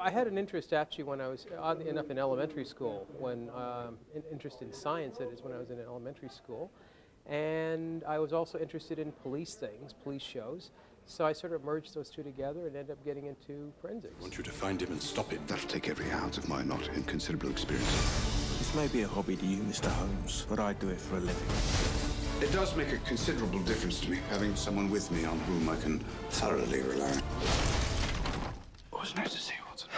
I had an interest actually when I was, oddly enough, in elementary school, when an interest in science, that is, when I was in elementary school. And I was also interested in police things, police shows. So I sort of merged those two together and ended up getting into forensics. I want you to find him and stop him. That'll take every ounce of my not inconsiderable experience. This may be a hobby to you, Mr. Holmes, but I do it for a living. It does make a considerable difference to me, having someone with me on whom I can thoroughly rely. It was nice to see you, Watson.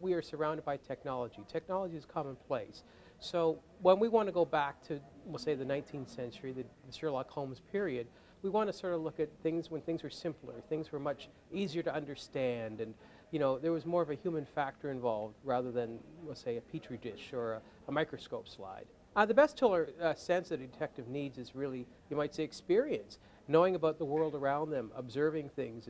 We are surrounded by technology. Technology is commonplace. So when we want to go back to, we'll say, the 19th century, the Sherlock Holmes period, we want to sort of look at things when things were simpler, things were much easier to understand, and there was more of a human factor involved rather than, we'll say, a petri dish or a microscope slide. The best tool or sense that a detective needs is really, you might say, experience, knowing about the world around them, observing things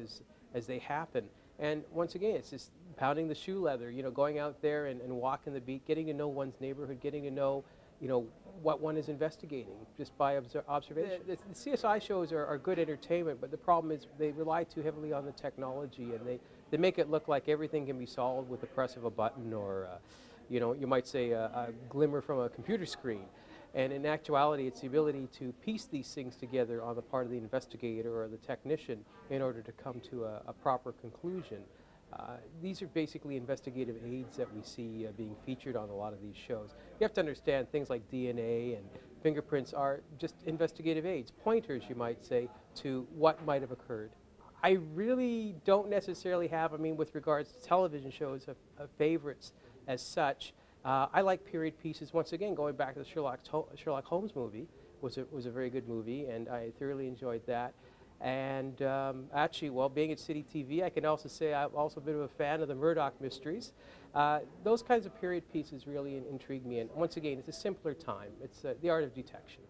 as they happen. And once again, it's just pounding the shoe leather, going out there and walking the beat, getting to know one's neighborhood, getting to know, what one is investigating just by observation. The CSI shows are good entertainment, but the problem is they rely too heavily on the technology, and they make it look like everything can be solved with the press of a button or, you might say a glimmer from a computer screen. And in actuality, it's the ability to piece these things together on the part of the investigator or the technician in order to come to a proper conclusion. These are basically investigative aids that we see being featured on a lot of these shows. You have to understand things like DNA and fingerprints are just investigative aids, pointers, you might say, to what might have occurred. I really don't necessarily have, with regards to television shows, favorites as such. I like period pieces. Once again, going back to the Sherlock Holmes movie was a very good movie, and I thoroughly enjoyed that. And actually, while being at City TV, I can also say I've also been a fan of the Murdoch mysteries. Those kinds of period pieces really intrigue me. And once again, it's a simpler time. It's the art of detection.